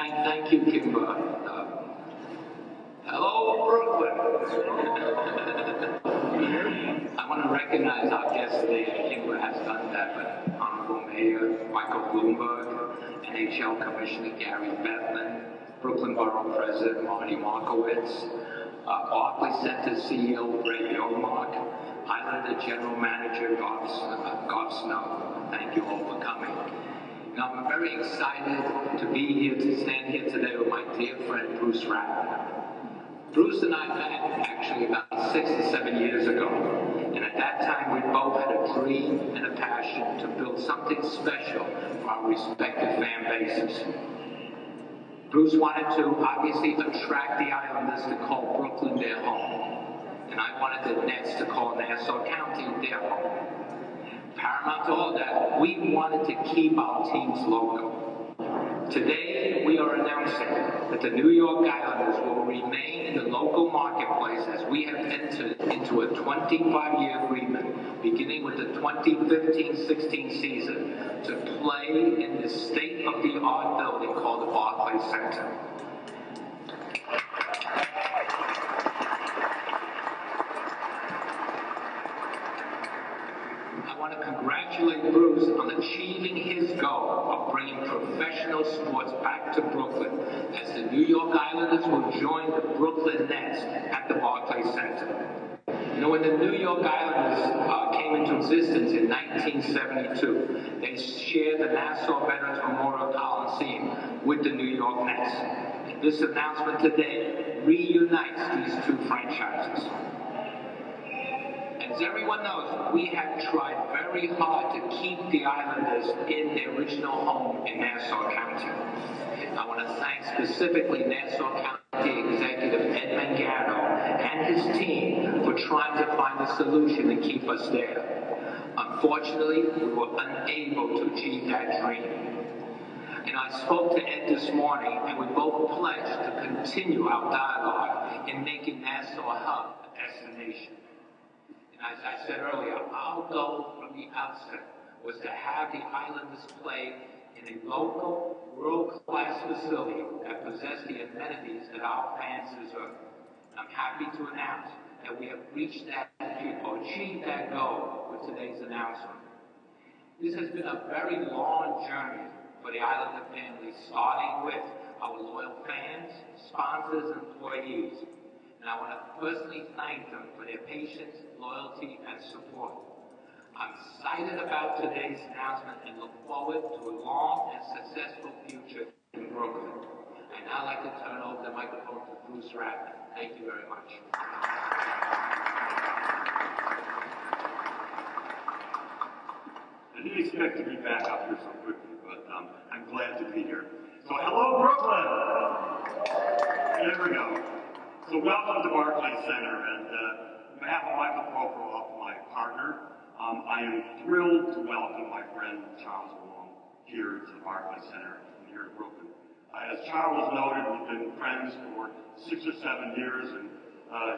Thank you, Kimber. Hello, Brooklyn. I want to recognize our guest today. Kimber has done that, but Honorable Mayor Michael Bloomberg, NHL Commissioner Gary Bettman, Brooklyn Borough President Marty Markowitz, Barclays Centre CEO Brett Yormark, Islander General Manager Goff Snow. Thank you all for coming. Now, I'm very excited to be here, to stand here today with my dear friend Bruce Ratner. Bruce and I met actually about 6 to 7 years ago, and at that time we both had a dream and a passion to build something special for our respective fan bases. Bruce wanted to obviously attract the Islanders to call Brooklyn their home, and I wanted the Nets to call Nassau County their home. Paramount to all that, we wanted to keep our team's logo. Today, we are announcing that the New York Islanders will remain in the local marketplace as we have entered into a 25-year agreement, beginning with the 2015-16 season, to play in this state-of-the-art building called the Barclays Centre. I want to congratulate Bruce on achieving his goal of bringing professional sports back to Brooklyn, as the New York Islanders will join the Brooklyn Nets at the Barclays Centre. You know, when the New York Islanders came into existence in 1972, they shared the Nassau Veterans Memorial Coliseum with the New York Nets. And this announcement today reunites these two franchises. As everyone knows, we have tried very hard to keep the Islanders in their original home in Nassau County. I want to thank specifically Nassau County Executive Ed Mangano and his team for trying to find a solution to keep us there. Unfortunately, we were unable to achieve that dream. And I spoke to Ed this morning, and we both pledged to continue our dialogue in making Nassau a hub, a destination. As I said earlier, our goal from the outset was to have the Islanders play in a local, world-class facility that possessed the amenities that our fans deserve. And I'm happy to announce that we have reached that, or achieved that goal with today's announcement. This has been a very long journey for the Islander family, starting with our loyal fans, sponsors, and employees. And I want to personally thank them for their patience, loyalty, and support. I'm excited about today's announcement and look forward to a long and successful future in Brooklyn. I'd now like to turn over the microphone to Bruce Ratner. Thank you very much. I didn't expect to be back up here so quickly, but I'm glad to be here. So hello, Brooklyn! There we go. So welcome to Barclays Centre, and on behalf of Michael Prokhorov, my partner, I am thrilled to welcome my friend Charles Wong here to the Barclays Centre here in Brooklyn. As Charles noted, we've been friends for 6 or 7 years, and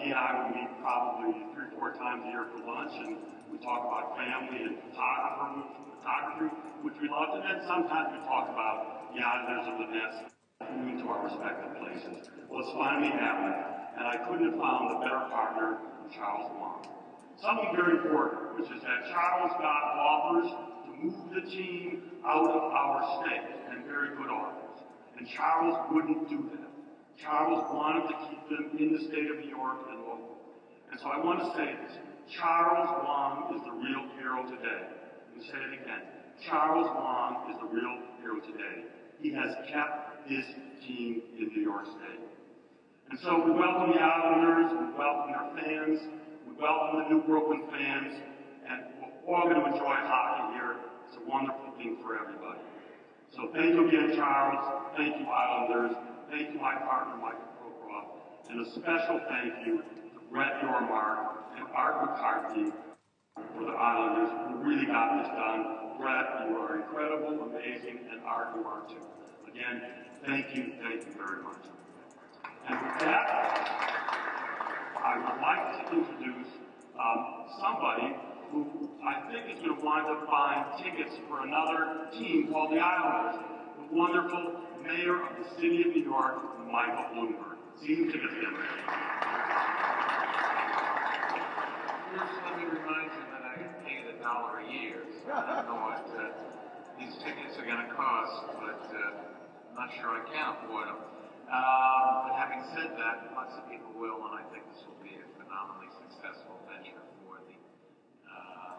he and I would meet probably 3 or 4 times a year for lunch, and we talk about family and photography, which we love, and then sometimes we talk about the Islanders of the Nets moving to our respective places. Well, it's finally happened, and I couldn't have found a better partner than Charles Wong. Something very important, which is that Charles got offers to move the team out of our state, and very good offers. And Charles wouldn't do that. Charles wanted to keep them in the state of New York and local. And so I want to say this. Charles Wong is the real hero today. Let me say it again. Charles Wong is the real hero today. He has kept this team in New York State. And so we welcome the Islanders, we welcome their fans, we welcome the new Brooklyn fans, and we're all going to enjoy hockey here. It's a wonderful thing for everybody. So thank you again, Charles. Thank you, Islanders. Thank you, my partner, Michael Prokhorov. And a special thank you to Brett Yormark and Art McCarthy for the Islanders who really got this done. Brett, you are incredible, amazing, and Art, you are too. Again, thank you very much. And with that, I would like to introduce somebody who I think is going to wind up buying tickets for another team called the Islanders, who the wonderful Mayor of the City of New York, Michael Bloomberg. See you to the dinner. First, let me remind you that I get paid $1 a year, so I don't know what these tickets are going to cost, but I'm not sure I can afford them. But having said that, lots of people will, and I think this will be a phenomenally successful venture for the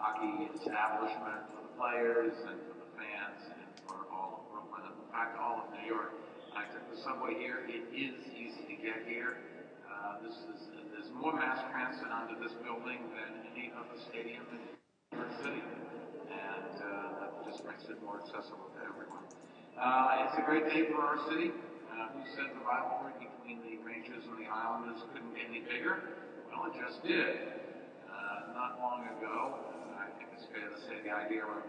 hockey establishment, for the players, and for the fans, and for all of Brooklyn, and in fact, all of New York. I took the subway here. It is easy to get here. There's more mass transit onto this building than any other stadium in New York City, and that just makes it more accessible to everyone. It's a great day for our city. Who said the rivalry between the Rangers and the Islanders couldn't get any bigger? Well, it just did. Not long ago, I think it's fair to say the idea of a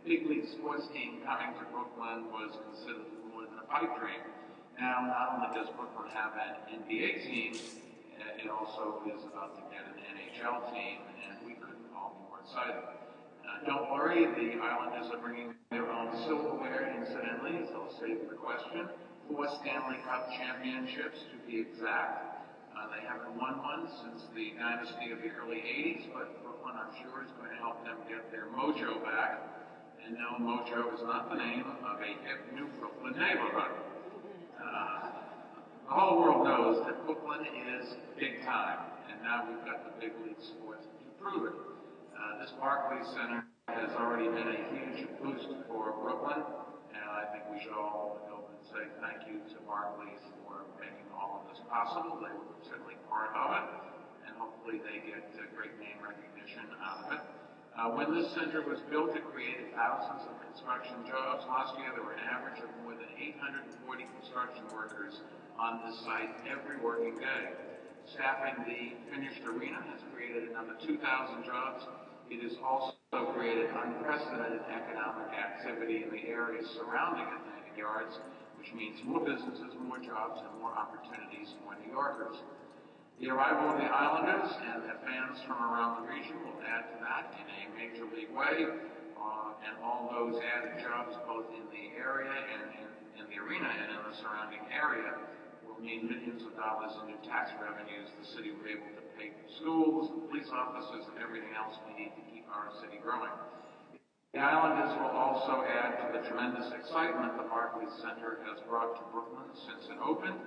big league sports team coming to Brooklyn was considered more than a pipe dream. Now, not only does Brooklyn have an NBA team, it also is about to get an NHL team, and we couldn't all be more excited. Don't worry, the Islanders are bringing their own silverware, incidentally, so I'll save the question. 4 Stanley Cup championships, to be exact. They haven't won one since the dynasty of the early 80s, but Brooklyn, I'm sure, is going to help them get their mojo back. And no, mojo is not the name of a hip new Brooklyn neighborhood. The whole world knows that Brooklyn is big time, and now we've got the big league sports to prove it. This Barclays Centre has already been a huge boost for Brooklyn, and I think we should all go and say thank you to Barclays for making all of this possible. They were certainly part of it, and hopefully they get great name recognition out of it. When this center was built, it created thousands of construction jobs. Last year, there were an average of more than 840 construction workers on this site every working day. Staffing the finished arena has created another 2,000 jobs. It has also created unprecedented economic activity in the areas surrounding Atlantic Yards, which means more businesses, more jobs, and more opportunities for New Yorkers. The arrival of the Islanders and their fans from around the region will add to that in a major league way, and all those added jobs both in the area and in the arena and in the surrounding area will mean millions of dollars in new tax revenues the city will be able to pay for schools, and police officers, and everything else we need to keep our city growing. The Islanders will also add to the tremendous excitement the Barclays Centre has brought to Brooklyn since it opened.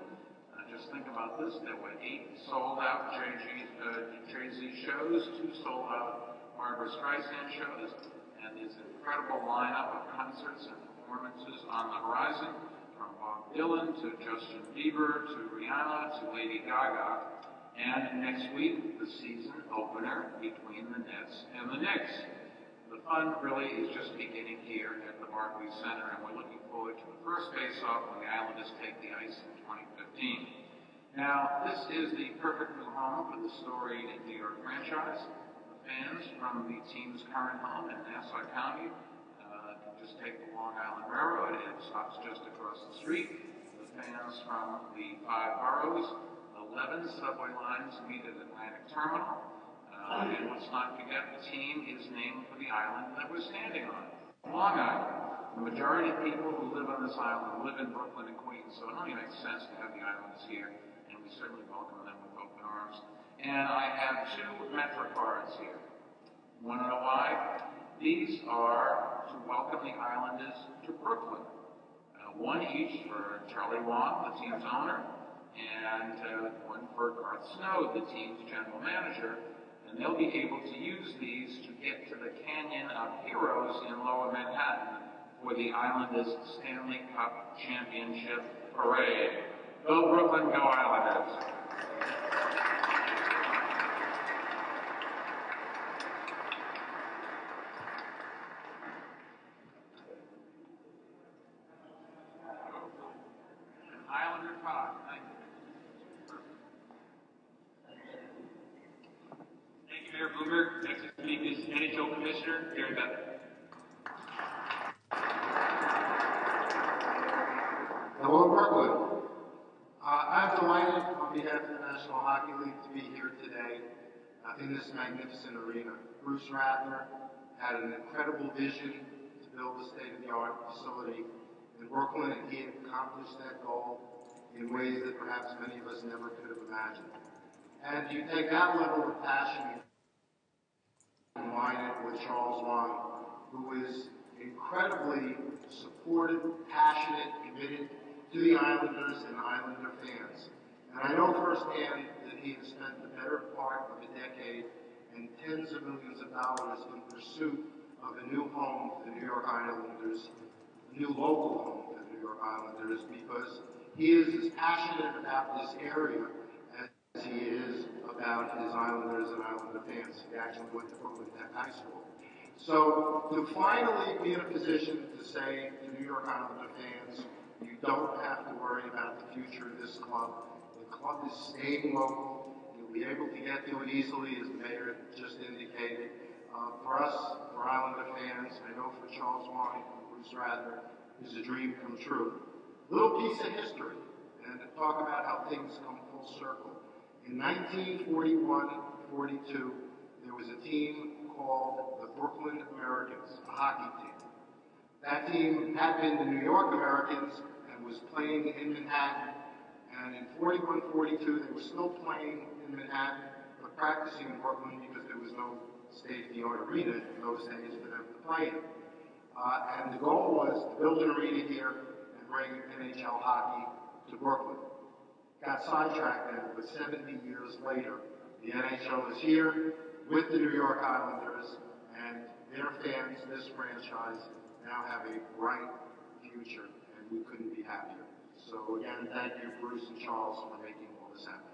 Just think about this, there were 8 sold-out Jay-Z shows, 2 sold-out Barbra Streisand shows, and there's an incredible lineup of concerts and performances on the horizon, from Bob Dylan to Justin Bieber to Rihanna to Lady Gaga. And next week, the season opener between the Nets and the Knicks. The fun really is just beginning here at the Barclays Centre, and we're looking forward to the first face-off when the Islanders take the ice in 2015. Now, this is the perfect new home for the storied New York franchise. The fans from the team's current home in Nassau County can just take the Long Island Railroad. It stops just across the street. The fans from the 5 boroughs, 11 subway lines meet at Atlantic Terminal. And let's not forget, the team is named for the island that we're standing on, Long Island. The majority of people who live on this island live in Brooklyn and Queens, so it only makes sense to have the islanders here, and we certainly welcome them with open arms. And I have 2 Metro cards here. Want to know why? These are to welcome the Islanders to Brooklyn. 1 each for Charlie Wong, the team's owner, and 1 for Garth Snow, the team's general manager. And they'll be able to use these to get to the Canyon of Heroes in Lower Manhattan for the Islanders' Stanley Cup Championship Parade. Go Brooklyn, go Islanders! Islander Todd, thank you. Thank you, Mayor Bloomberg. Next to speak is NHL Commissioner Gary Bettman. Hello, Brooklyn. I'm delighted on behalf of the National Hockey League to be here today in this magnificent arena. Bruce Ratner had an incredible vision to build a state-of-the-art facility in Brooklyn, and he accomplished that goal in ways that perhaps many of us never could have imagined. And you take that level of passion and combine it with Charles Wang, who is incredibly supportive, passionate, committed to the Islanders and Islander fans. And I know firsthand that he has spent the better part of a decade and tens of millions of dollars in pursuit of a new home for the New York Islanders, a new local home for the New York Islanders, because he is as passionate about this area as he is about his Islanders and Islander fans. He actually went to Brooklyn Tech High School. So to finally be in a position to say to New York Islander fans, you don't have to worry about the future of this club. The club is staying local. You'll be able to get to it easily, as the mayor just indicated. For us, for Islander fans, I know for Charles Wang and Bruce Radner, is a dream come true. Little piece of history, and to talk about how things come full circle. In 1941-42, there was a team called the Brooklyn Americans, a hockey team. That team had been the New York Americans and was playing in Manhattan. And in 41-42, they were still playing in Manhattan, but practicing in Brooklyn because there was no state-of-the-art arena in those days for them to play in. And the goal was to build an arena here and bring NHL hockey to Brooklyn. Got sidetracked then, but 70 years later, the NHL is here with the New York Islanders, and their fans, this franchise, now have a bright future, and we couldn't be happier. So again, thank you, Bruce and Charles, for making all this happen.